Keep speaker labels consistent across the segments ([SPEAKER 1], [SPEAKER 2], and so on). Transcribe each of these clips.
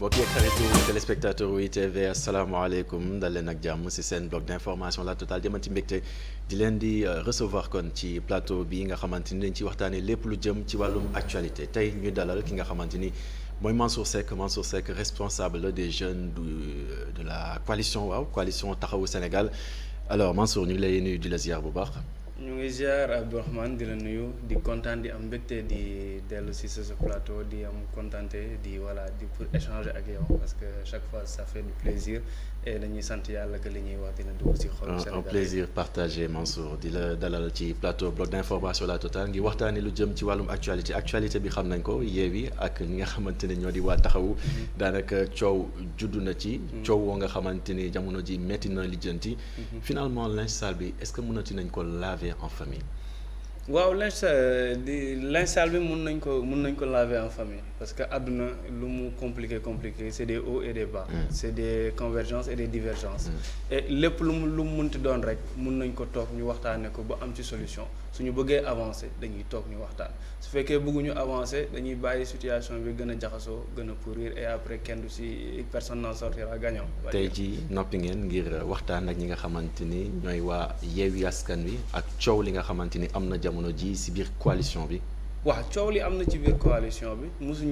[SPEAKER 1] mbokk yeeg xaritu téléspectateur yu ITV asalaamaaleykum dal leen ak jàmm ci seen bloc d'information la totale jëmati mbégte di leen di recevoir kon ci plateau bi nga xamante ni dañ ci waxtaanee lépp lu jëm ci wàllum actualité tey ñu dalal ki nga xamante ni mooy Mansour Seck responsable des jeunes de la coalition taxawu Sénégal alors Mansour ñu ngi lay nuyu di la ziar bu baax.
[SPEAKER 2] ñu ngi ziar Abdourahmane di la nuyu di kontaan di am mbégte di dellu si ce plateau di am kontaante di pour échanger ak yow parce que chaque fois ça fait du plaisir et dañuy sant yàlla que li ñuy wax dina dugg ci xolu Sénégal.
[SPEAKER 1] un plaisir partagé Mansour di la dalal ci plateau bloc d'information la totale ngi waxtaanee lu jëm ci wàllum actualité bi xam nañ ko Yewwi ak ñi nga xamante ne ñoo di waa taxawu daanaka coow juddu na ci. coow woo nga xamante ni jamono ji métti na lijjanti. finalement linge sale bi est-ce que mënati nañ ko laver en famille.
[SPEAKER 2] waaw linge sale bi mun nañ ko laver en famille parce que àdduna lu mu compliqué c'est des hauts et des bas. C'est des convergences et des divergences. et lépp lu mu munti doon rek mun nañ ko toog ñu waxtaanee ko ba am ci solution suñu bëggee avancer dañuy toog ñu waxtaan su fekkee bëgguñu avancer dañuy bàyyi situation bi gën a jaxasoo gën a pourrir et après kenn du ci personne n'en sortira gagnant.
[SPEAKER 1] tey jii noppi ngeen ngir waxtaan ak ñi nga xamante ni ñooy waa Yewwi Askan Wi ak coow li nga xamante ni am na jamono ji ci biir coalition bi.
[SPEAKER 2] waaw coow li am na ci biir coalition bi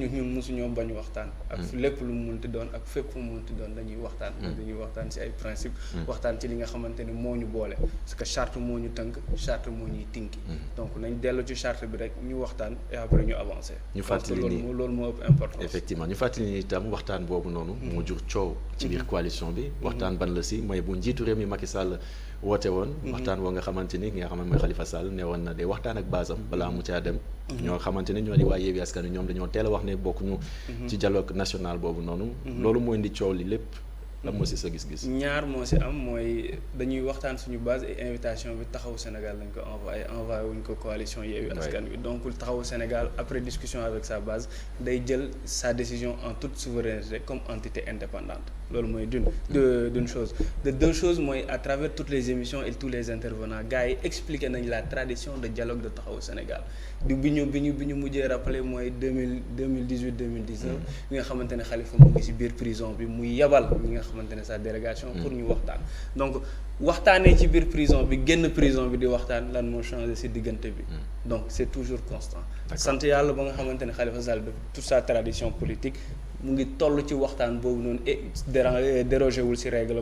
[SPEAKER 2] musuñoo bañ waxtaan. ak lépp lu mu munti doon ak fépp fu mu munti doon dañuy waxtaan. dañuy waxtaan ci ay principe waxtaan ci li nga xamante ni moo ñu boole parce que charte moo ñu tënk charte moo ñuy tinki. donc nañ dellu ci charte bi rek ñu waxtaan et après ñu avancer.
[SPEAKER 1] ñu fàttali ni
[SPEAKER 2] loolu moo ëpp importance.
[SPEAKER 1] effectivement ñu fàttali ni itam waxtaan boobu noonu. moo jur coow ci biir coalition bi. waxtaan ban la si mooy bu njiitu réew mi Macky Sall woote woon. waxtaan woo nga xamante ni ki nga xam ne mooy Khalifa Sall ne woon na day waxtaan ak basam balaa mu caa dem. ñoo xamante ne ñoo di waa Yewwi Askan Wi ñoom dañoo teel a wax ne bokkuñu ci dialogue national boobu noonu. loolu mooy indi coow li lépp. lan moo si sa gis-gis.
[SPEAKER 2] ñaar moo si am mooy dañuy waxtaan suñu base et invitation bi taxawu Sénégal lañ ko envoyé wuñ ko coalition Yewwi Askan Wi donc taxawu Sénégal après discussion avec sa base day jël sa décision en toute souveraineté comme entité indépendante loolu mooy d'une chose de deux choses mooy à travers toutes les émissions et tous les intervenants gars yi expliqué nañ la tradition de dialogue de taxawu Sénégal bi ñu mujjee rappelé mooy 2018 2019 bi nga xamante ne Khalifa mu ngi ci biir prison bi muy yabal ñi nga xamante ne sa délégation pour ñu waxtaan donc waxtaanee ci biir prison bi génn prison bi di waxtaan lan moo changé ci diggante bi donc c'est toujours constant sant yàlla ba nga xamante ne Khalifa Sall de toute sa tradition politique mu ngi toll ci waxtaan boobu noonu et dérogé wul ci règle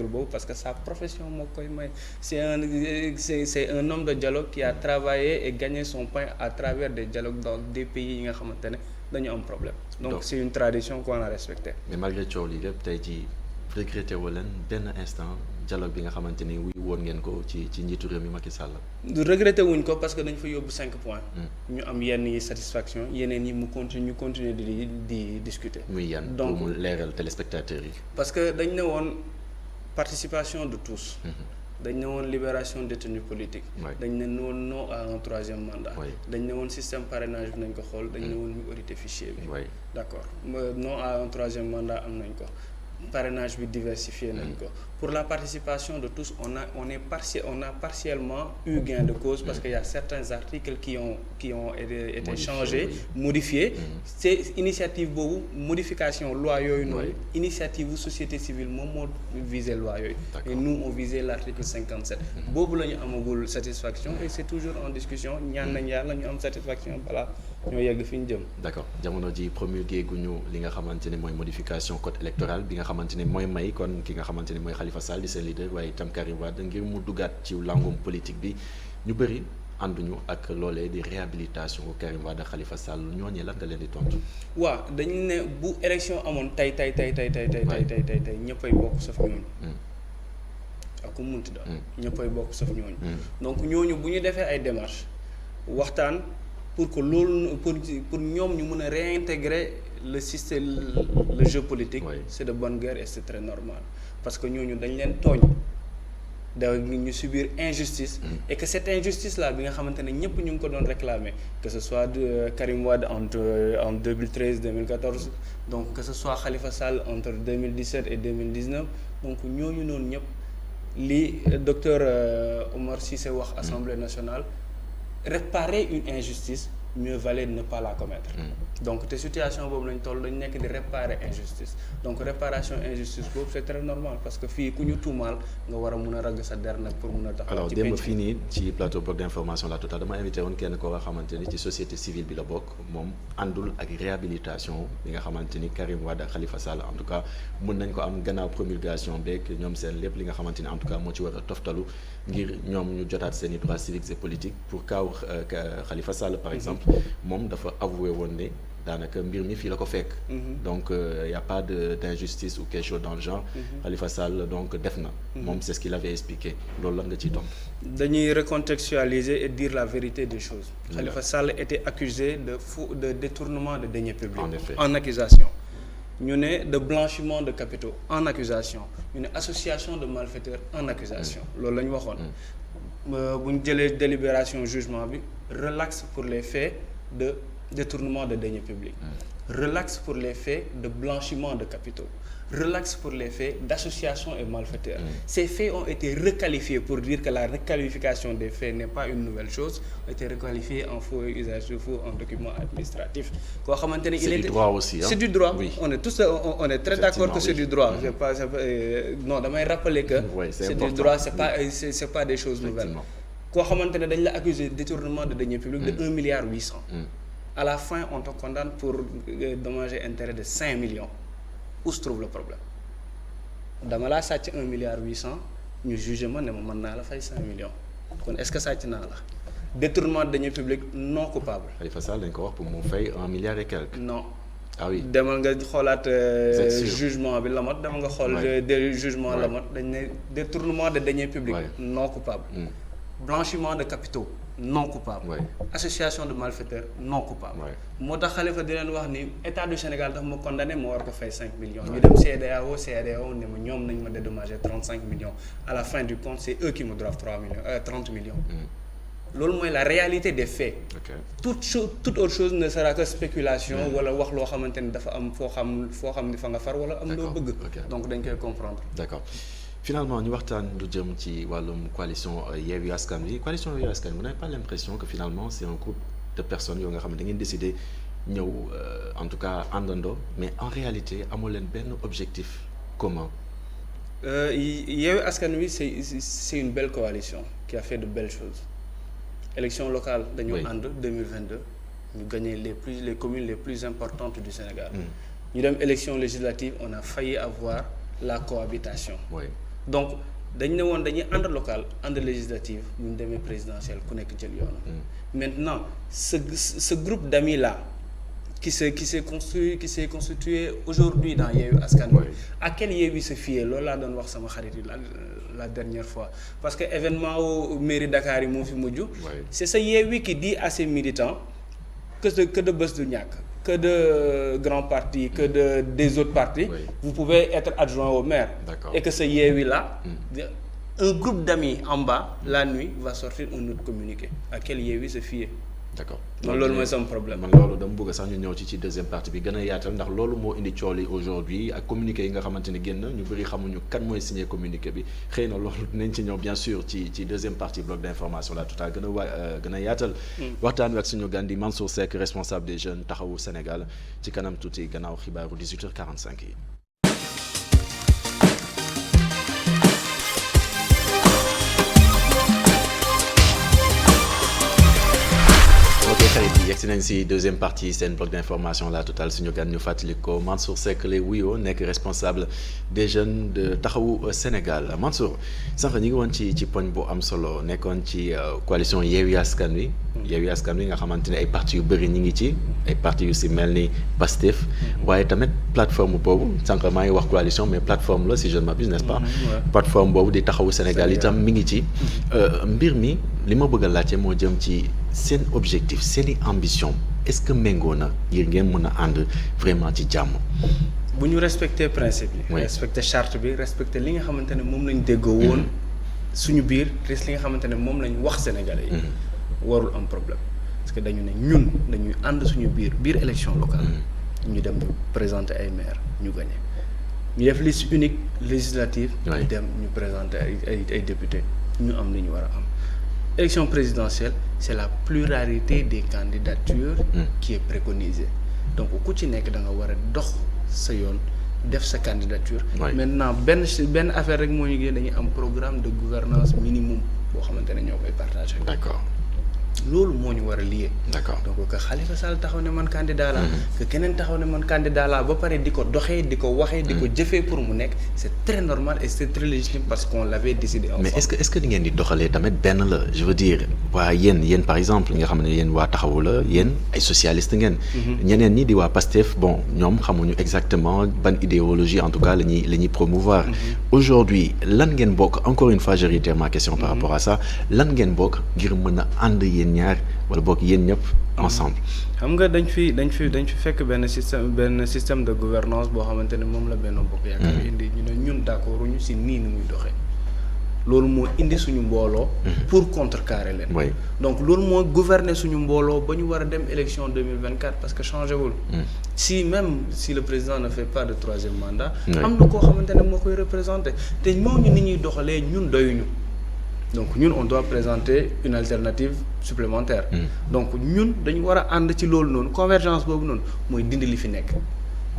[SPEAKER 2] boobu parce que sa profession moo koy may c'est un homme de dialogue qui a travaillé et gagné son pain à travers des dialogues dans des pays yi nga xamante ne dañu am problème donc c'est une tradition qu'on a respectée.
[SPEAKER 1] mais malgré coow li lépp tey ci regretté wu leen benn instant dialogue bi nga xamante ni wuyu woon ngeen ko ci njiitu réew mi Macky Sall.
[SPEAKER 2] regretté wuñ ko parce que dañ fa yóbbu 5 points. ñu am yenn yi satisfaction yeneen yi ñu continuer di discuter.
[SPEAKER 1] muy yan donc pour mu leeral téléspectateurs yi.
[SPEAKER 2] parce que dañ ne woon participation de tous. dañ ne woon libération détenus politiques. dañ ne woon non à un troisième mandat. dañ ne woon système parrainage bi nañ ko xool dañ ne woon ñu auditer fichier bi. d'accord non à un troisième mandat am nañ ko. parrainage bi diversifié nañ ko pour la participation de tous on a partiellement eu gain de cause parce que y a certains articles qui ont été changés modifiés c'est initiative boobu modification loi yooyu noonu initiative bu société civile moom moo visé loi yooyu et nous on visait l'article 57 boobu la ñu amagul satisfaction et c'est toujours en discussion ñaan nañ yàlla ñu am satisfaction balaa ñoo yegg fi ñu jëm.
[SPEAKER 1] d'accord jamono ji promulgué guñu li nga xamante ne mooy modification code électoral bi nga xamante ne mooy may kon ki nga xamante ne mooy Khalifa Sall di seen leader waaye itam Karim Wade ngir mu duggaat ci langum politique bi ñu bëri ànduñu ak loolee di réhabilitation Karim Wade ak Khalifa Sall ñooñee lan nga leen di tontu.
[SPEAKER 2] waaw dañu ne bu élection amoon tey ñëppay bokk sauf ñooñu. ak ku munti doon. ñëppay bokk sauf ñooñu. donc ñooñu bu ñu defee ay démarches waxtaan. pour que loolu pour ñoom ñu mën a réintégrer le système le jeu politique. C'est de bonne guerre et c'est très normal parce que ñooñu dañ leen tooñ da ñu subir injustice. et que cette injustice là bi nga xamante ne ñëpp ñu ngi ko doon réclamer que ce soit de Karim Wade en 2013 2014 donc que ce soit Khalifa Sall entre 2017 et 2019 donc ñooñu noonu ñëpp li docteur Omar Cissé wax Assemblée nationale. Réparer une injustice mieux valait ne pas la commettre. Donc te situation boobu lañ toll dañ nekk di réparer injustice donc réparation injustice boobu c'est très normal parce que fii ku ñu tuumaal nga war a mun a ragg sa der nag pour mun a taxaw.
[SPEAKER 1] alors démb fii nii ci plateau bloc d'information La Totale dama invité woon kenn koo nga xamante ni ci société civile bi la bokk moom àndul ak réhabilitation bi nga xamante ni Karim Wade ak Khalifa Sall en tout cas mun nañ ko am gannaaw promulgation beeg ñoom seen lépp li nga xamante ni en tout cas moo ci war a toftalu ngir ñoom ñu jotaat seen i droits civiques et politiques pour kaw Khalifa Sall par exemple moom dafa avoué woon ne daanaka mbir mi fii la ko fekk. donc y a pas d'injustice ou quelque chose dans le genre. Khalifa Sall donc def na. moom c'est ce qu'il avait expliqué loolu lan nga ciy tontu.
[SPEAKER 2] dañuy recontextualiser et dire la vérité des choses. Khalifa Sall était accusé de détournement de deniers publics.
[SPEAKER 1] En effet.
[SPEAKER 2] En accusation. ñu ne de blanchiment de capitaux en accusation ñu ne association de malfaiteurs en accusation loolu la ñu waxoon. bu ñu jëlee délibération jugement bi relax pour les faits de détournement de deniers publics. Relax pour les faits de blanchiment de capitaux. Relax pour les faits d'association et malfaiteurs. Ces faits ont été requalifiés pour dire que la requalification des faits n'est pas une nouvelle chose, ont été requalifiés en faux et usage de faux en document administratif. Koo xamante ne
[SPEAKER 1] c'est du droit aussi hein?
[SPEAKER 2] C'est du droit.
[SPEAKER 1] Oui.
[SPEAKER 2] On est très d'accord que c'est du droit. Non, damay rappeler que c'est du droit, c'est pas des choses nouvelles. Koo xamante ne dañ la accuser de détournement de deniers publics de 1,8 milliard. À la fin, on te condamne pour dommages et intérêts de 5 millions. Où se trouve le problème? Dama laa sàcc 1,8 milliard ñu jugé ma ne ma mën naa la fay 5 millions kon est-ce que sàcc naa la détournement de deniers publics non coupable.
[SPEAKER 1] Khalifa Sall dañ ko wax pour mu fay 1 milliard et quelque.
[SPEAKER 2] Non.
[SPEAKER 1] Ah oui.
[SPEAKER 2] demal nga xoolaat jugement bi Lamotte demal nga xool jugement Lamotte dañ ne détournement de deniers publics non coupable. Blanchiment de capitaux non coupable. Association de malfaiteurs non coupable. moo tax Khalifa di leen wax ni état du Sénégal dafa ma condamné ma war ko fay 5 millions. ñu dem CEDEAO ne ma ñoom nañ ma dédommagé 35 millions à la fin du compte c'est eux qui me doivent 30 millions. loolu mooy la réalité des faits. toute autre chose ne sera que spéculation. wala wax loo xamante ni dafa am foo xam ni fa nga far wala am loo bëgg. donc dañ koy comprendre.
[SPEAKER 1] D'accord. Finalement ñu waxtaan lu jëm ci wàllum coalition Yewwi Askan Wi coalition Yewwi Askan Wi vous n'avez pas l'impression que finalement c'est un groupe de personnes yoo nga xam ne da ngeen décider ñëw en tout cas àndandoo mais en réalité amoo leen benn objectif commun.
[SPEAKER 2] Yewwi Askan Wi c'est une belle coalition qui a fait de belles choses. Élection locale dañoo ànd 2022 ñu gagné les communes les plus importantes du Sénégal. ñu dem élection législative on a failli avoir la cohabitation. Donc dañ ne woon dañuy ànd local ànd législative bu ñu demee présidentielle ku nekk jël yoon. Maintenant ce groupe d'amis là qui s'est constitué aujourd'hui dans Yewwi Askan Wi. À quel Yewwi se fier loolu laa doon wax sama xarit yi la dernière fois parce que événement au mairie Dakar yi moo fi mujj. C'est ce Yewwi qui dit à ses militants que de bës du ñàkk. Que de grands partis, que des autres partis, vous pouvez être adjoint au maire. Et que ce Yewwi-là, un groupe d'amis en bas, la nuit, va sortir un autre communiqué. À quel Yewwi se fier? D'accord. loolu mooy sama problème.
[SPEAKER 1] man loolu dama bëgg sax ñu ñëw ci deuxième partie bi gën a yaatal ndax loolu moo indi coow li aujourd'hui ak communiqué yi nga xamante ni génn ñu bëri xamuñu kan mooy signé communiqué bi xëy na loolu dinañ ci ñëw bien sûr ci deuxième partie bloc d'information La Totale gën a yaatal. waxtaan wi ak suñu gan di Mansour Seck responsable des jeunes taxawu Sénégal ci kanam tuuti gannaaw xibaaru 18h45 yi. xarit yi yegsi nañ si deuxième partie seen bloc d'information La Totale suñu gan ñu fàttali ko Mansour Seck lay wuyoo nekk responsable des jeunes de taxawu Sénégal Mansour sànq ñi ngi woon ci poñ bu am solo nekkoon ci coalition Yewwi Askan Wi. Yewwi Askan Wi nga xamante ne ay partis yu bëri ñi ngi ci ay partis yu si mel ni Pastef waaye tamit plateforme boobu sànq maa ngi wax coalition mais plateforme la si je ne m'abuse n'est-ce pas. plateforme boobu di taxawu Sénégal itam mi ngi ci. mbir mi li ma bëgg a laajte moo jëm ci seen objectif seeni ambition est-ce que méngoo na ngir ngeen mën a ànd vraiment ci jàmm.
[SPEAKER 2] bu ñu respecter principe yi. respecter charte bi respecter li nga xamante ne moom lañ déggoo woon. suñu biir li nga xamante ne moom lañ wax Sénégalais yi. warul am problème parce que dañu ne ñun dañuy ànd suñu biir élection locale. ñu dem ñu présenter ay maire ñu gagné ñu def liste unique législative. ñu dem ñu présenter ay député ñu am li ñu war a am. élection présidentielle c'est la pluralité des candidatures qui est préconisée donc ku ci nekk da nga war a dox sa yoon def sa candidature. Maintenant benn affaire rek moo ñu gën dañuy am programme de gouvernance minimum boo xamante ne ñoo koy partagé.
[SPEAKER 1] D'accord.
[SPEAKER 2] loolu moo ñu war a lié.
[SPEAKER 1] D'accord.
[SPEAKER 2] donc que Khalifa Sall taxaw ne man candidat laa. que keneen taxaw ne man candidat laa ba pare di ko doxee di ko waxee. di ko jëfee pour mu nekk c'est très normal et c'est très légitime parce qu'on l'avait décidé ensemble.
[SPEAKER 1] mais est-ce que di ngeen di doxalee tamit benn la je veux dire waa yéen par exemple nga xam ne yéen waa taxawu la yéen ay socialiste ngeen. ñeneen ñi di waa Pastef bon ñoom xamuñu exactement ban idéologie en tout cas la ñuy promouvoir. Aujourd'hui lan ngeen bokk encore une fois je réitère ma question par rapport à ça lan ngeen bokk ngir mën a ànd yéen ñaar wala bokk yéen ñëpp ensemble.
[SPEAKER 2] xam nga dañ fi fekk benn système de gouvernance boo xamante ne moom la Benno Bokk Yaakaar indi ñu ne ñun d'accord ñu ci nii ni muy doxee loolu moo indi suñu mbooloo. pour contrecarrer leen.
[SPEAKER 1] oui
[SPEAKER 2] donc loolu moo gouverner suñu mbooloo ba ñu war a dem élection 2024 parce que changé wul. même si le président ne fait pas de troisième mandat. am na koo xamante ne moo koy représenter te ñooñu ni ñuy doxalee ñun doyuñu. donc ñun on doit présenter une alternative supplémentaire. donc ñun dañu war a ànd ci loolu noonu convergence boobu noonu mooy dindi li fi nekk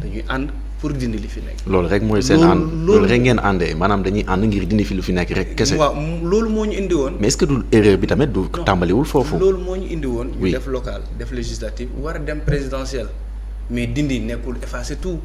[SPEAKER 2] dañuy ànd pour dindi li fi nekk.
[SPEAKER 1] loolu rek mooy seen ànd loolu rek ngeen àndee maanaam dañuy ànd ngir dindi fi lu fi nekk rek kese.
[SPEAKER 2] waaw loolu moo ñu indi woon.
[SPEAKER 1] mais est-ce que du erreur bi tamit du tàmbaliwul foofu.
[SPEAKER 2] loolu moo ñu indi woon. ñu def local def législative war a dem présidentielle mais dindi nekkul effacer tout.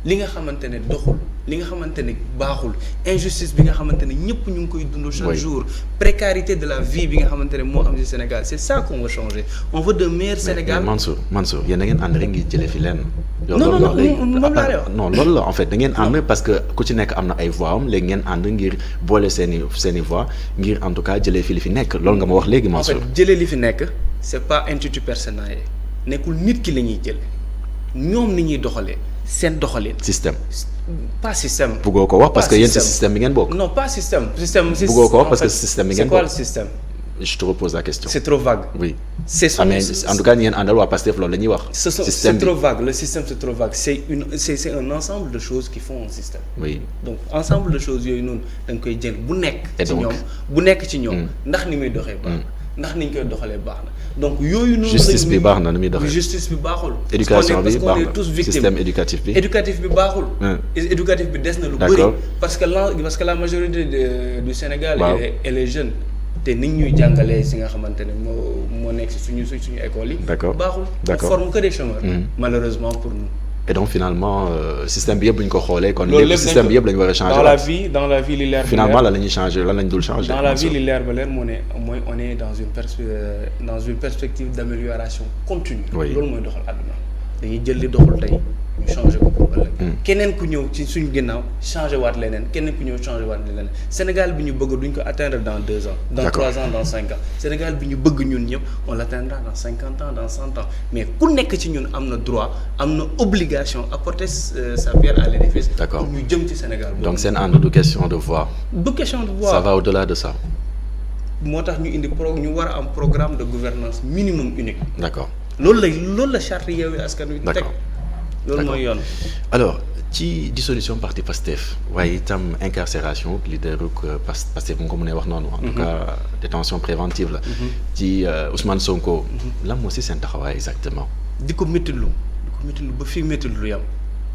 [SPEAKER 2] li nga xamante ne doxul li nga xamante ne baaxul injustice bi nga xamante ne ñëpp ñu ngi koy dund chaque jour précarité de la vie bi nga xamante ne moo am ci Sénégal c'est ça qu'on veut changer on veut de meilleur Sénégal.
[SPEAKER 1] mais Mansour yéen da ngeen ànd rek ngir jëlee fi lenn.
[SPEAKER 2] non
[SPEAKER 1] loolu la en fait da ngeen ànd parce que ku ci nekk am na ay voix am léegi ngeen ànd ngir boole seeni voix ngir en tout cas jëlee fi li fi nekk loolu nga ma wax léegi Mansour.
[SPEAKER 2] en fait jëlee li fi nekk c'est pas institut personnel nekkul nit ki la ñuy jël ñoom ni ñuy doxalee. seen doxalin.
[SPEAKER 1] système.
[SPEAKER 2] pas système.
[SPEAKER 1] buggoo ko wax parce que yéen ci système bi ngeen bokk.
[SPEAKER 2] non pas système.
[SPEAKER 1] buggoo ko wax parce que système bi ngeen bokk.
[SPEAKER 2] c'est quoi le système.
[SPEAKER 1] je te repose la question.
[SPEAKER 2] c'est trop vague.
[SPEAKER 1] oui.
[SPEAKER 2] c'est
[SPEAKER 1] mais en tout cas ñeen àndal waa Pastef loolu la ñuy wax.
[SPEAKER 2] c'est trop vague le système c'est trop vague c'est un ensemble de choses qui font un système.
[SPEAKER 1] oui
[SPEAKER 2] donc ensemble de choses yooyu noonu da nga koy jël bu nekk ci ñoom ndax ni muy doxee baax ndax ni ñu koy doxalee baax na. donc yooyu noonu
[SPEAKER 1] justice bi baax na ni muy doxee
[SPEAKER 2] justice bi baaxul.
[SPEAKER 1] éducation bi baax na
[SPEAKER 2] tous victimes
[SPEAKER 1] système éducatif bi.
[SPEAKER 2] éducatif bi baaxul. éducatif bi des na lu bëri. parce que la majorité du Sénégal. elle est jeune. te nit ñuy jàngalee si nga xamante ne moo nekk si suñu école yi.
[SPEAKER 1] d'accord
[SPEAKER 2] baaxul. on forme que des chômeurs. malheureusement pour nous.
[SPEAKER 1] et donc finalement système bi yëpp bu ñu ko xoolee. kon lépp système bi yëpp la ñu war a changer.
[SPEAKER 2] dans la vie li leer.
[SPEAKER 1] finalement lan la ñuy changer lan lañ dul changer.
[SPEAKER 2] dans la vie li leer ba leer mooy on est dans une perspective d'amélioration continue. loolu mooy doxal àdduna dañuy jël li doxul tey ñu changer ko pour ëllëg. keneen ku ñëw ci suñu ginnaaw changer waat leneen keneen ku ñëw changer waat leneen Sénégal bi ñu bëgg duñ ko atteindre dans 2 ans. dans 3 ans dans 5 ans Sénégal bi ñu bëgg ñun ñëpp on l'atteindra dans 50 ans dans 100 ans mais ku nekk ci ñun am na droit am na obligation apporter sa pierre à l'édifice.
[SPEAKER 1] d'accord
[SPEAKER 2] pour ñu jëm ci Sénégal.
[SPEAKER 1] donc seen ànd du question de voix.
[SPEAKER 2] du question de voix
[SPEAKER 1] ça va au-delà de ça.
[SPEAKER 2] moo tax ñu indi ñu war a am programme de gouvernance minimum unique.
[SPEAKER 1] d'accord
[SPEAKER 2] loolu la charte Yewwi Askan Wi teg. loolu mooy yoon.
[SPEAKER 1] alors ci dissolution parti Pastef waaye itam incarcération leader Pastef bu nga ko mënee wax noonu. en tout cas détention préventive la. ci Ousmane Sonko. lan moo si seen taxawaay exactement.
[SPEAKER 2] di ko méttilu ba fii méttilu yam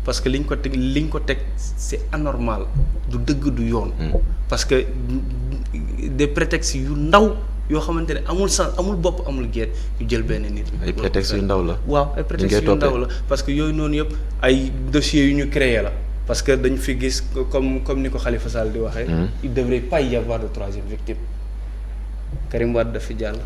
[SPEAKER 2] parce que liñ ko teg c'est anormal du dëgg du yoon. parce que des prétextes yu ndaw. yoo xamante ne amul sens amul bopp amul génn ñu jël benn nit.
[SPEAKER 1] ay prétextes yu ndaw la.
[SPEAKER 2] waaw ay prétextes yu ndaw la parce que yooyu noonu yëpp ay dossiers yu ñu créé la. parce que dañu fi gis comme ni ko Khalifa Sall di waxee. il devrait pas y avoir de troisième victime. Karim Wade daf fi jàll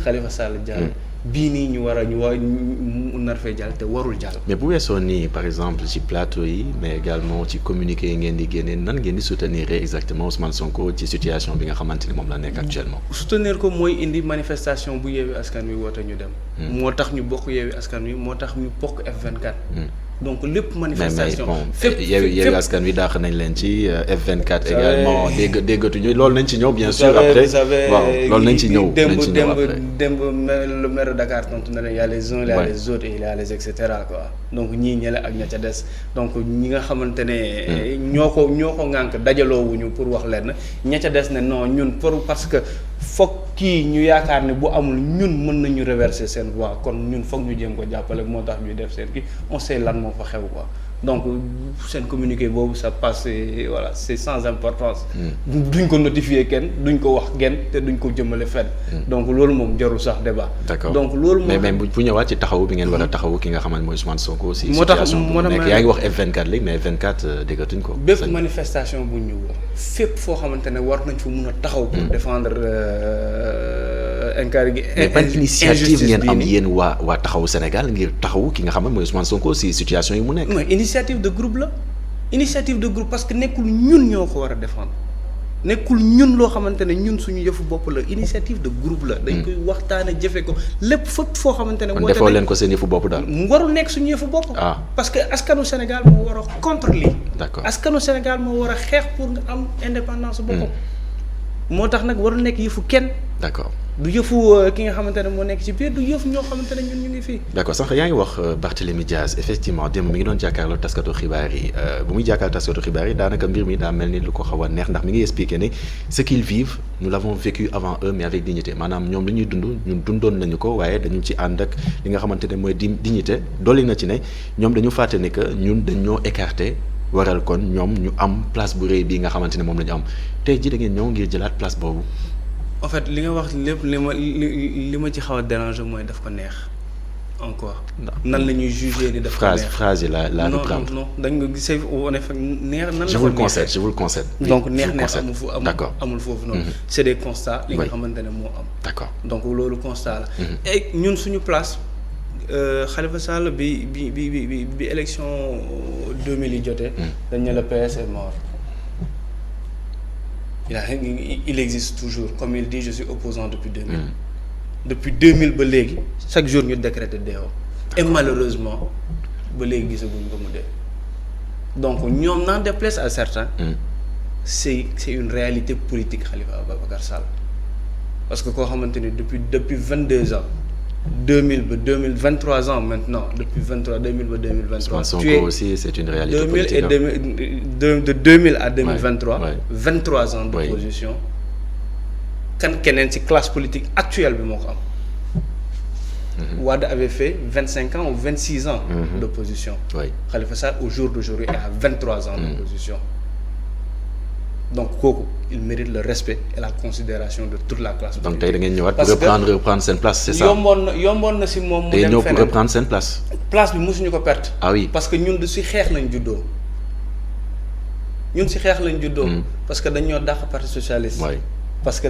[SPEAKER 2] Khalifa Sall jàll. bii nii ñu nar fee jàll te warul jàll.
[SPEAKER 1] mais bu weesoo nii par exemple ci plateau yi mais également ci communiqué yi ngeen di génne nan ngeen di soutenir exactement Ousmane Sonko ci situation bi nga xamante ni moom la nekk actuellement.
[SPEAKER 2] soutenir ko mooy indi manifestation bu Yewwi Askan Wi woote ñu dem. moo tax ñu bokk Yewwi Askan Wi moo tax ñu bokk F24. donc lépp manifestation.
[SPEAKER 1] fépp Yewwi Askan Wi dàq nañ leen ci F24 également déggatuñu loolu nañ ci ñëw bien sûr après waaw loolu nañ ci ñëw
[SPEAKER 2] démb le maire de Dakar tontu na leen y a les uns il y a les autres et il y a les et cetera quoi donc ñii ñële ak ña ca des donc ñi nga xamante ne ñoo ko ŋànk dajaloowuñu pour wax leen ña ca des ne non ñun parce que foog kii ñu yaakaar ne bu amul ñun mën nañu reverser seen voix kon ñun foog ñu jéem ko jàppale moo tax ñuy def seen kii on sait lan moo fa xew quoi donc seen communiqué boobu ça passe voilà c'est sans importance. duñ ko notifier kenn duñ ko wax kenn te duñ ko jëmale fenn. donc loolu moom jarul sax débat.
[SPEAKER 1] d'accord
[SPEAKER 2] donc loolu moom
[SPEAKER 1] mais bu ñëwaat ci taxawu bi ngeen war a taxawu ki nga xamante mooy Ousmane Sonko aussi.
[SPEAKER 2] moo tax
[SPEAKER 1] yaa ngi wax F24 léegi mais F24 déggatuñ ko.
[SPEAKER 2] bépp manifestation bu ñu woo fépp foo xamante ne war nañ fa mun a taxaw. pour défendre
[SPEAKER 1] mais ban initiative ngeen am yéen waa taxawu Sénégal ngir taxawu ki nga xam ne mooy Ousmane Sonko si situation yi mu nekk.
[SPEAKER 2] mooy initiative de groupe la initiative de groupe parce que nekkul ñun ñoo ko war a défendre nekkul ñun loo xamante ne ñun suñu yëfu bopp la initiative de groupe la. dañ koy waxtaane jëfe ko lépp fépp foo xamante ne.
[SPEAKER 1] kon defoo leen ko seen yëfu bopp daal.
[SPEAKER 2] mu warul nekk suñu yëfu bopp. parce que askanu Sénégal moo war a contre lii.
[SPEAKER 1] d'accord
[SPEAKER 2] askanu Sénégal moo war a xeex pour nga am indépendance boppam. moo tax nag warul nekk yëfu kenn.
[SPEAKER 1] d'accord.
[SPEAKER 2] du yëfu ki nga xamante ne moo nekk ci biir du yëfu ñoo xamante ne ñun ñu ngi fii.
[SPEAKER 1] d'accord sax yaa ngi wax Barthélémy Diaz effectivement démb mi ngi doon jàkkaarloo taskatu xibaar yi bu muy jàkkaarloo taskatu xibaar yi daanaka mbir mi daa mel ni lu ko xaw a neex ndax mi ngi expliqué ne ce qu'ils vivent nous l'avons vécu avant eux mais avec dignité maanaam ñoom li ñuy dund ñun dundoon nañu ko waaye dañu ci ànd ak li nga xamante ne mooy dignité dolli na ci ne ñoom dañu fàtte ne que ñun dañoo écarté waral kon ñoom ñu am place bu rëy bii nga xamante ne moom la ñu am tey ji da ngeen ñëw ngir jëlaat place boobu.
[SPEAKER 2] en fait li nga wax lépp li ma ci xaw a déranger mooy daf ko neex encore. nan la ñuy juger ni daf ko neex
[SPEAKER 1] phrase yi la reprendre.
[SPEAKER 2] non dañ ko gisee on est neex nan la
[SPEAKER 1] je vous le concède.
[SPEAKER 2] donc neex amul fu amul foofu noonu. c'est des constats li nga
[SPEAKER 1] oui.
[SPEAKER 2] xamante ne moo am.
[SPEAKER 1] d'accord
[SPEAKER 2] donc loolu constat la. et ñun suñu place Khalifa Sall bi élection 2000 yi jotee. dañ ne le PS est mort. il existe toujours comme il dit je suis opposant depuis 2000. depuis 2000 ba léegi chaque jour ñu décréter deewam. et malheureusement ba léegi gisaguñ ko mu dee. donc ñoom n'en déplaise à certains. c'est une réalité politique Khalifa Ababacar Sall. parce que koo xamante ni depuis 22 ans. 2000 ba 23 ans maintenant depuis 2000 ba 2023.
[SPEAKER 1] Sonko aussi c'est une réalité politique.
[SPEAKER 2] 2000 à 2023.
[SPEAKER 1] Ouais.
[SPEAKER 2] 23 ans d'opposition. kan keneen ci classe politique actuelle bi moo ko am. Wade avait fait 25 ans ou 26 ans. d'opposition.
[SPEAKER 1] Oui.
[SPEAKER 2] Khalifa Sall au jour d'aujourd'hui est à 23 ans d'opposition. donc kooku il mérite le respect et la considération de toute la classe.
[SPEAKER 1] donc tey da ngeen ñëwaat pour reprendre seen place c'est ça.
[SPEAKER 2] yomboon na si moom. mu dem
[SPEAKER 1] ñëw pour reprendre seen place.
[SPEAKER 2] place bi mosuñu ko perte.
[SPEAKER 1] ah oui
[SPEAKER 2] parce que ñun du si xeex lañ juddoo. parce que dañoo dàq parti socialiste.
[SPEAKER 1] oui
[SPEAKER 2] parce que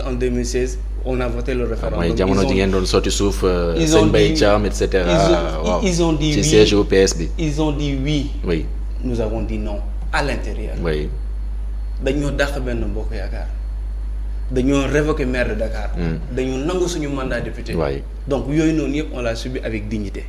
[SPEAKER 2] en 2016 on a voté le référendum.
[SPEAKER 1] mooy jamono ji ngeen doon sotti suuf. sëñ Mbaye Thiam et cetera. waaw
[SPEAKER 2] ils ont dit oui
[SPEAKER 1] ci siège au PS bi.
[SPEAKER 2] ils ont dit oui.
[SPEAKER 1] oui
[SPEAKER 2] nous avons dit non à l'intérieur.
[SPEAKER 1] oui.
[SPEAKER 2] dañoo dàq benn mbokk yaakaar dañoo révoquer maire de Dakar. dañoo nangu suñu mandat député.
[SPEAKER 1] oui
[SPEAKER 2] donc yooyu noonu yëpp on l'a subi avec dignité.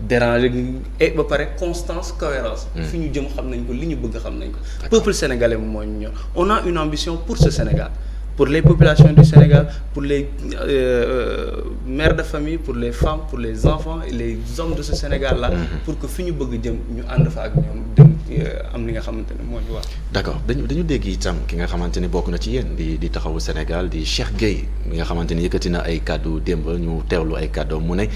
[SPEAKER 2] déranger et ba pare constance cohérence fi ñu jëm xam nañ ko li ñu bëgg xam nañ ko. peuple sénégalais moom moo ñu ñor on a une ambition pour ce Sénégal pour les populations du Sénégal pour les mères de famille pour les femmes pour les enfants et les hommes de ce Sénégal là. pour que fi ñu bëgg jëm ñu ànd fa ak ñoom dem am li nga xamante ne moo ñu wax.
[SPEAKER 1] d'accord dañu dégg itam ki nga xamante ni bokk na ci yéen di taxawu Sénégal di Cheikh Gueye mi nga xamante ni yëkkati na ay kàddu démb ñu teewlu ay kàddu mu ne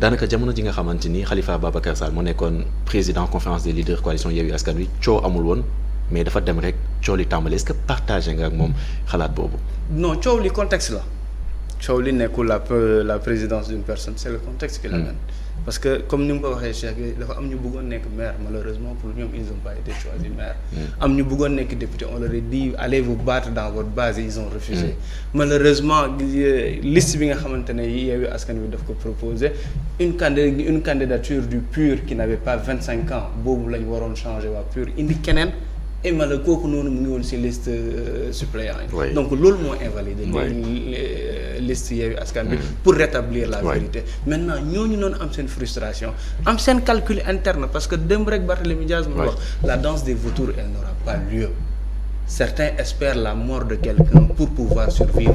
[SPEAKER 1] daanaka jamono ji nga xamante ni Khalifa Ababacar Sall mu nekkoon président conférence des leaders coalition Yewwi Askan Wi coow amul woon mais dafa dem rek coow li tàmbali est-ce que partagé nga ak moom xalaat boobu.
[SPEAKER 2] non coow li contexte la coow li nekkul la présidence d'une personne c'est le contexte qui l'amène. parce que comme ni mu ko waxee Cheikh bi dafa am ñu bëggoon nekk maire malheureusement pour ñoom ils ont pas été choisis maire. am ñu bëggoon nekk député on leur a dit allez vous battre dans votre base et ils ont refusé. malheureusement liste bi nga xamante ne Yewwi Askan Wi daf ko proposé une candidature du PUR qui n'avait pas 25 ans boobu lañ waroon changer waa PUR indi keneen et malheureusement kooku noonu mu ngi woon ci liste suppléant yi.
[SPEAKER 1] Oui.
[SPEAKER 2] donc loolu moo invalidé.
[SPEAKER 1] Oui.
[SPEAKER 2] liste Yewwi Askan Wi pour rétablir la vérité. maintenant ñooñu noonu am seen frustration am seen calcul interne parce que démb rek Barthélémy Diaz mu wax la danse des vautours elle n'aura pas lieu. Certains espèrent la mort de quelqu'un pour pouvoir survivre.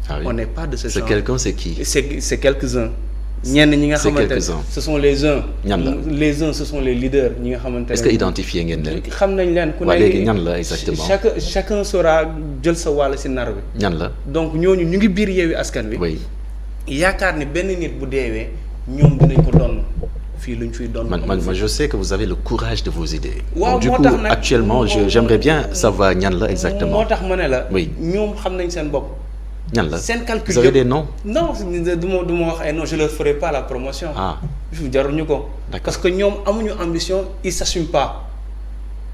[SPEAKER 1] Ah oui.
[SPEAKER 2] On n'est pas de ce genre.
[SPEAKER 1] C'est quelqu'un, c'est qui?
[SPEAKER 2] C'est quelques-uns. ñenn ñi nga xamante ne ce sont les uns.
[SPEAKER 1] ñan la
[SPEAKER 2] les uns ce sont les leaders ñi nga xamante ne.
[SPEAKER 1] est-ce que identifié ngeen leen.
[SPEAKER 2] xam nañ leen ku
[SPEAKER 1] waa léegi
[SPEAKER 2] nekk
[SPEAKER 1] ñan la exactement.
[SPEAKER 2] chacun saura jël sa wàll ci nar bi.
[SPEAKER 1] ñan la.
[SPEAKER 2] donc ñooñu ñu ngi biir Yewwi Askan Wi.
[SPEAKER 1] oui.
[SPEAKER 2] yaakaar ni benn nit bu deewee ñoom dinañ ko donn fii luñ fiy donn.
[SPEAKER 1] man je sais que vous avez le courage de vos idées.
[SPEAKER 2] waaw
[SPEAKER 1] du
[SPEAKER 2] moo
[SPEAKER 1] coup
[SPEAKER 2] tax nag
[SPEAKER 1] actuellement j'aimerais bien savoir ñan la exactement.
[SPEAKER 2] moo tax ma ne la.
[SPEAKER 1] oui
[SPEAKER 2] ñoom xam nañ seen bopp.
[SPEAKER 1] ñan la
[SPEAKER 2] seen calcul
[SPEAKER 1] vous avez des noms.
[SPEAKER 2] non du ma wax ay non je leur ferai pas la promotion.
[SPEAKER 1] ah
[SPEAKER 2] jaruñu ko.
[SPEAKER 1] D'accord.
[SPEAKER 2] parce que ñoom amuñu ambition ils s'assument pas.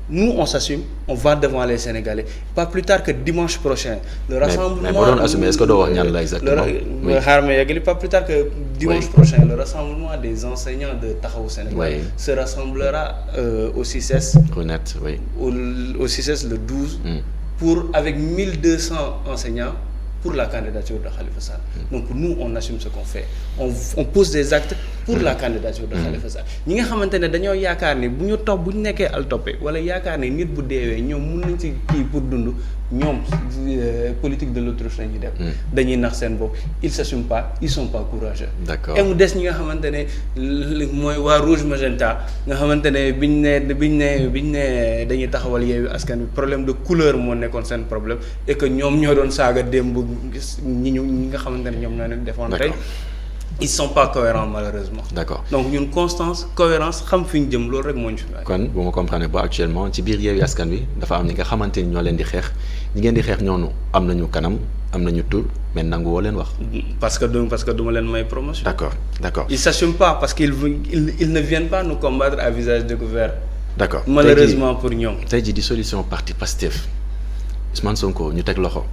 [SPEAKER 2] nous on s'assume on va devant les Sénégalais pas plus tard que dimanche prochain. le rassemblement
[SPEAKER 1] mais boo doon assumer est-ce que doo wax ñan la exactement. oui
[SPEAKER 2] xaaral ma yeggali pas plus tard que dimanche prochain le rassemblement des enseignants de Taxawu Sénégal. se rassemblera au CICES.
[SPEAKER 1] honnête oui.
[SPEAKER 2] au CICES le 12. pour avec 1200 enseignants. pour la candidature de Khalifa Sall. Donc nous on assume ce qu'on fait on pose des actes pour la candidature de Khalifa Sall ñi nga xamante ne dañoo yaakaar ni bu ñu nekkee al toppe wala yaakaar ni nit bu deewee ñoom mun nañ ci kii pour dund ñoom politique de l'autruche la ñuy def. dañuy nax seen bopp ils s'assument pas ils sont pas courageux.
[SPEAKER 1] d'accord
[SPEAKER 2] et mu des ñi nga xamante ne mooy waa Rouge Magenta nga xamante ne biñ ne dañuy taxawal Yewwi Askan Wi problème de couleur moo nekkoon seen problème et que ñoom ñoo doon saaga démb ñi nga xamante ne ñoom ñoo leen defoon tey. ils sont pas cohérents malheureusement. d'accord donc ñun constance cohérence xam fi ñu jëm loolu rek moo ñu fi.
[SPEAKER 1] kon bu ma comprendre ba actuellement ci biir Yewwi Askan Wi dafa am ñi nga xamante ni ñoo leen di xeex ñi ngeen di xeex ñoonu am nañu kanam am nañu tur mais nangu woo leen wax.
[SPEAKER 2] parce que du ma leen may promotion.
[SPEAKER 1] d'accord ils
[SPEAKER 2] s'assument pas parce qu'ils ne viennent pas nous combattre à visage découvert.
[SPEAKER 1] d'accord
[SPEAKER 2] malheureusement pour ñoom.
[SPEAKER 1] tey jii dissolution parti Pastef Ousmane Sonko ñu teg loxo.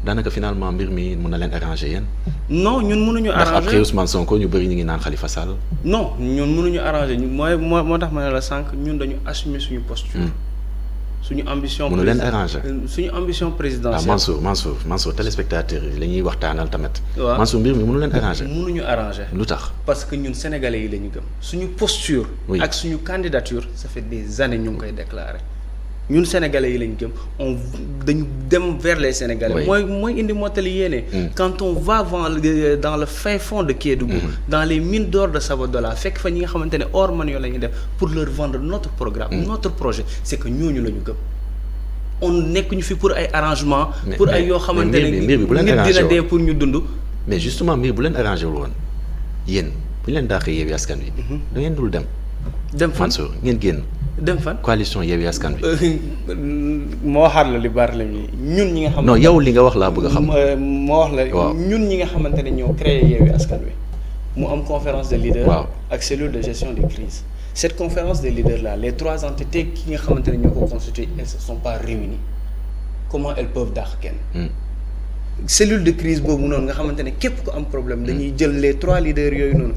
[SPEAKER 1] daanaka finalement mbir mi mën na leen arranger yéen.
[SPEAKER 2] non ñun mënuñu arranger
[SPEAKER 1] ndax après Ousmane Sonko ñu bëri ñu ngi naan Khalifa Sall.
[SPEAKER 2] non ñun mënuñu arranger moo tax ma ne la sànq ñun dañu assumer suñu posture. suñu ambition.
[SPEAKER 1] mënu leen arranger
[SPEAKER 2] suñu ambition présidentielle.
[SPEAKER 1] Mansour téléspectateurs yi la ñuy waxtaanal tamit.
[SPEAKER 2] waaw
[SPEAKER 1] Mansour mbir mi mënu leen arranger.
[SPEAKER 2] mënuñu arranger.
[SPEAKER 1] lu tax
[SPEAKER 2] parce que ñun sénégalais yi la ñu gëm. suñu posture. ak suñu candidature ça fait des années ñu ngi koy déclarer. ñun sénégalais yi lañ gëm dañu dem vers les sénégalais. mooy indi mottali yéene. quand on va dans le fin fond de Kédougou. dans les mines d'or de Sabodala fekk fa ñi nga xamante ne or man yoo la ñuy def pour leur vendre notre programme. notre projet c'est que ñooñu la ñu gëm. on nekk ñu fi pour ay arrangements. pour ay yoo xamante ne nit dina dee pour ñu dund.
[SPEAKER 1] mais justement mbir bu leen arrangé wul woon yéen bu ñu leen daaxee Yewwi Askan Wi. da ngeen dul dem.
[SPEAKER 2] dem fan
[SPEAKER 1] Mansour ngeen génn.
[SPEAKER 2] dem fan
[SPEAKER 1] coalition Yewwi Askan Wi.
[SPEAKER 2] moo waxaat la li Barthélémy ñun ñi nga xam.
[SPEAKER 1] non yow li nga wax laa bëgg a xam.
[SPEAKER 2] moo wax la ñun ñi nga xamante ne ñoo créé Yewwi Askan Wi mu am conférence de leaders. ak cellule de gestion des crises. cette conférence des leaders là les 3 entités ki nga xamante ne ñoo ko constitué elles se sont pas réunies comment elles peuvent dàq kenn. cellule de crise boobu noonu nga xamante ne képp ku am problème dañuy jël les 3 leaders yooyu noonu.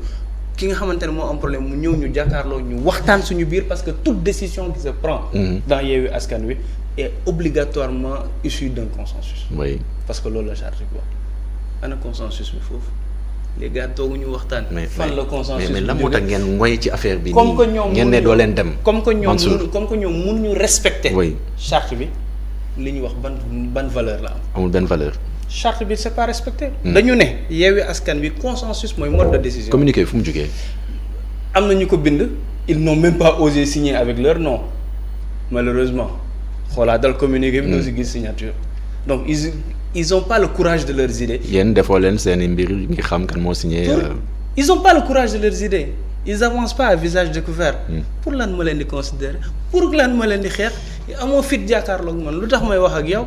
[SPEAKER 2] ki nga xamante ne moo am problème mu ñëw ñu jàkkaarloo ñu waxtaan suñu biir parce que toute décision qui se prend. dans Yewwi Askan Wi est obligatoirement issue d'un consensus.
[SPEAKER 1] oui
[SPEAKER 2] parce que loolu la charte bi wax ana consensus bi foofu les gars tooguñu waxtaan. fan la consensus
[SPEAKER 1] mais lan moo tax ngeen ngoy ci affaire bi.
[SPEAKER 2] comme que ñoom
[SPEAKER 1] ngeen ne doo leen dem.
[SPEAKER 2] comme que ñoom mënuñu respecter.
[SPEAKER 1] oui
[SPEAKER 2] charte bi li ñu wax ban valeur la am.
[SPEAKER 1] amul benn valeur.
[SPEAKER 2] charte bi c'est pas respecté. dañu ne Yewwi Askan Wi consensus mooy mode de décision.
[SPEAKER 1] communiqué fu mu jógee.
[SPEAKER 2] am na ñu ko bind ils n'ont même pas osé signer avec leur nom malheureusement xoolaatal communiqué bi doo si gis signature donc ils ont pas le courage de leurs idées.
[SPEAKER 1] yéen defoo leen seen i mbir ngi xam kan moo signé.
[SPEAKER 2] ils ont pas le courage de leurs idées ils avancent pas à visage découvert. pour lan ma leen di considérer pour lan ma leen di xeex amoo fit jàkkaarloog man lu tax may wax ak yow.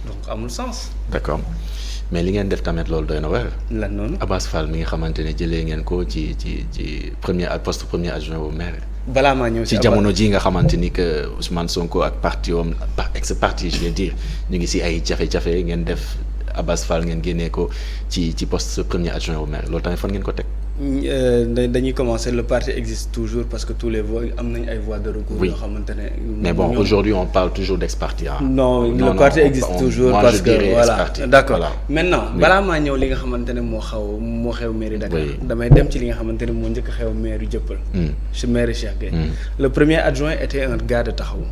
[SPEAKER 2] donc amul sens.
[SPEAKER 1] d'accord mais li ngeen def tamit loolu doy na waar.
[SPEAKER 2] lan noonu
[SPEAKER 1] Abass Fall mi nga xamante ne jëlee ngeen ko ci premier adjoint au maire.
[SPEAKER 2] balaa maa ñëw
[SPEAKER 1] ci jamono ji nga xamante ni que Ousmane Sonko ak parti am ex parti je vais dire ñu ngi si ay jafe-jafe ngeen def Abass Fall ngeen génnee ko ci poste premier adjoint au maire loolu tamit fan ngeen ko teg.
[SPEAKER 2] dañuy commencer le parti existe toujours parce que tous les voix am nañ ay voies de recours yoo xamante ne.
[SPEAKER 1] mais bon aujourd'hui on parle toujours d'ex-parti.
[SPEAKER 2] non le parti existe toujours parce que voilà d'accord voilà. Maintenant balaa maa ñëw li nga xamante ne moo xew mairie Dakar. damay dem ci li nga xamante ne moo njëkk a xew mairie Dieuppeul. ci mairie Cheikh Gueye. Le premier adjoint était un gars de Taxawu.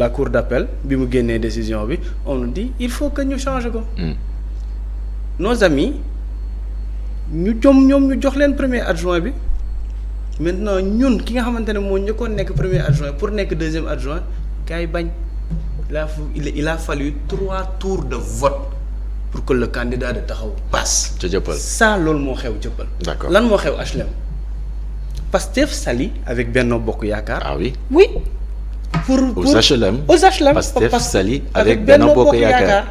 [SPEAKER 2] La cour d'appel bi mu génnee décision bi on nous dit il faut que ñu changer ko. Nos amis. ñoom ñu jox leen premier adjoint bi maintenant ñun ki nga xamante ne moo njëkkoon nekk premier adjoint pour nekk deuxième adjoint gars yi bañ il a fallu 3 tours de vote pour que le candidat de Taxawu passe.
[SPEAKER 1] ca Dieuppeul
[SPEAKER 2] ça loolu moo xew Dieuppeul.
[SPEAKER 1] d'accord
[SPEAKER 2] lan moo xew HLM. Pastef sali avec Benno Bokk Yaakaar.
[SPEAKER 1] ah oui.
[SPEAKER 2] oui.
[SPEAKER 1] aux HLM. Pastef sali avec
[SPEAKER 2] Benno Bokk Yaakaar.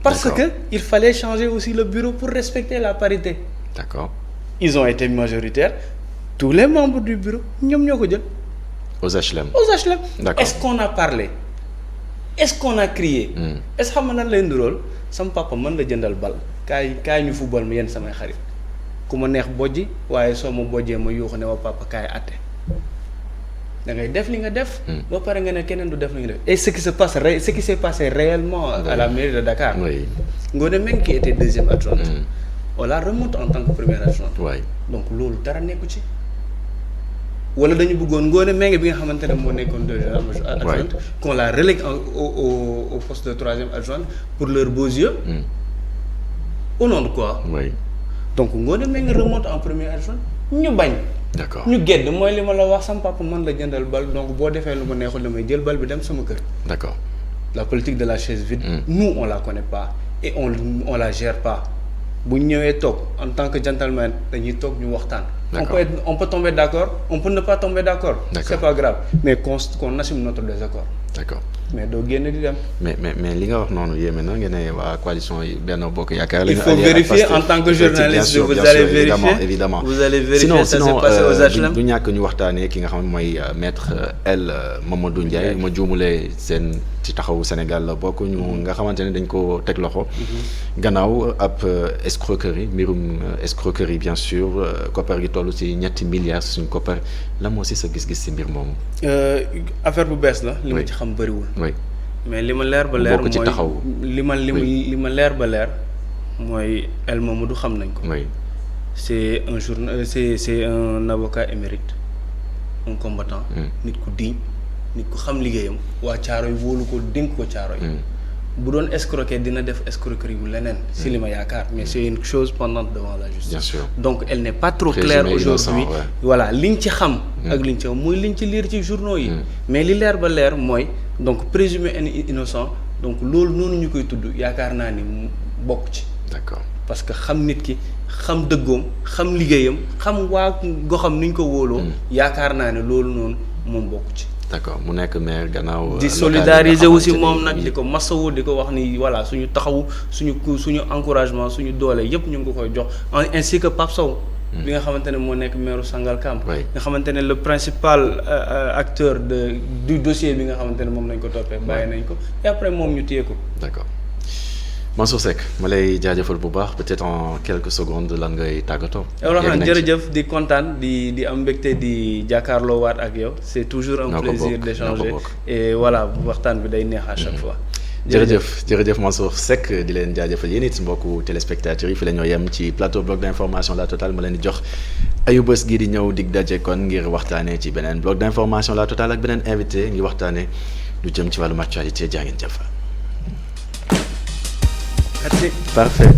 [SPEAKER 2] parce que il fallait changer aussi le bureau pour respecter la parité.
[SPEAKER 1] D'accord.
[SPEAKER 2] Ils ont été majoritaires. Tous les membres du bureau, ñoom ñoo ko jël.
[SPEAKER 1] Aux HLM.
[SPEAKER 2] D'accord. Est-ce qu'on a parlé? Est-ce qu'on a crié? Est-ce que xam nga nan lay ndurool sama papa mën la jëndal bal kaay ñu football ma yenn samay xarit ku ma neex bojji waaye soo ma bojjee ma yuuxu ne ma papa kaay àtte da ngay def li nga def. ba pare nga ne keneen du def li nga def. Et ce qui s'est passé réellement à la mairie de Dakar.
[SPEAKER 1] Oui.
[SPEAKER 2] Ngoné Meng qui était deuxième adjoint. On la remonte en tant que première adjoint.
[SPEAKER 1] Ouais.
[SPEAKER 2] Donc loolu dara nekku ci wala dañu bëggoon Ngoné Meng bi nga xamante ne moo nekkoon deuxième adjointe qu'on la relègue au poste de troisième adjointe pour leurs beaux yeux. Au nom de quoi?
[SPEAKER 1] Oui.
[SPEAKER 2] Donc Ngoné Meng remonte en première adjointe ñu bañ.
[SPEAKER 1] D'accord
[SPEAKER 2] ñu gedd mooy li ma la wax sama papa mën la jëndal bal donc boo defee lu ma neexul damay jël bal bi dem sama kër.
[SPEAKER 1] D'accord.
[SPEAKER 2] La politique de la chaise vide. Nous on la connaît pas et on la gère pas. bu ñu ñëwee toog en tant que gentleman dañuy toog ñu waxtaan. On peut tomber d'accord, on peut ne pas tomber d'accord. C'est pas grave mais qu'on assume notre désaccord.
[SPEAKER 1] D'accord.
[SPEAKER 2] mais doo génn di dem.
[SPEAKER 1] mais li nga wax noonu yéeme na nga ne waa coalition yi Benno Bokk Yaakaar.
[SPEAKER 2] il faut vérifier en tant que journaliste. vous allez vérifier
[SPEAKER 1] évidemment.
[SPEAKER 2] vous allez vérifier ça s'est passé aux HLM.
[SPEAKER 1] du ñàkk ñu waxtaanee ki nga xam ne mooy maître El Mamadou Ndiaye ma juumulee seen ci Taxawu Sénégal la bokk ñu nga xamante ne dañ ko teg loxo. gannaaw ab escroquerie mbirum escroquerie bien sûr koppar gi toll ci ñetti milliards suñu koppar la moo si sa gis-gis ci mbir moomu.
[SPEAKER 2] affaire bu bees la. li ma ci xam bëriwul.
[SPEAKER 1] oui
[SPEAKER 2] mais li ma leer ba leer mooy li ma leer ba leer mooy El Mamadou xam nañ ko.
[SPEAKER 1] oui
[SPEAKER 2] c'est un c'est un avocat émérite un combattant. nit ku digne nit ku xam liggéeyam. waa Caaroy wóolu ko dénk ko Caaroy. bu doon escroquer dina def escroquerie wu leneen. si li ma yaakaar mais c'est une chose pendante devant la justice.
[SPEAKER 1] bien sûr donc
[SPEAKER 2] elle n'est pas trop claire aujourd'hui voilà liñ ci xam. ak liñ ci xam mooy liñ ci lire ci journaux yi. mais li leer ba leer mooy donc présumé innocent donc loolu noonu ñu koy tudd yaakaar naa ni mu bokk ci.
[SPEAKER 1] d'accord
[SPEAKER 2] parce que xam nit ki xam dëggoom xam liggéeyam xam waa goxam ni ñu ko wóoloo. yaakaar naa ne loolu noonu moom bokk ci.
[SPEAKER 1] d'accord mu nekk maire gannaaw.
[SPEAKER 2] di solidariser aussi moom nag di ko masawu di ko wax ni voilà suñu taxawu suñu encouragement suñu doole yépp ñu ngi ko koy jox ainsi que Pape Sow. bi nga xamante ne moo nekk maire Sangalkam. nga xamante ne le principal acteur du dossier bi nga xamante ne moom lañ ko toppee. bàyyi nañ ko et après moom ñu téye ko.
[SPEAKER 1] d'accord Mansour Seck ma lay jaajëfal bu baax peut-être en quelques secondes lan ngay tàggatoo.
[SPEAKER 2] jërëjëf di kontaan di am mbégte di jàkkaarloo waat ak yow c'est toujours un plaisir d'échanger et voilà waxtaan bi day neex à chaque fois.
[SPEAKER 1] jërëjëf Mansour Seck di leen jaajëfal yéen it mbokku téléspectateurs yi fi la ñoo yem ci plateau bloc d'information La Totale ma leen di jox ayu bés gii di ñëw dig daje kon ngir waxtaanee ci beneen bloc d'information La Totale ak beneen invité ngir waxtaanee lu jëm ci wàllum actualité jaa ngeen jëf.
[SPEAKER 2] Merci.
[SPEAKER 1] Parfait.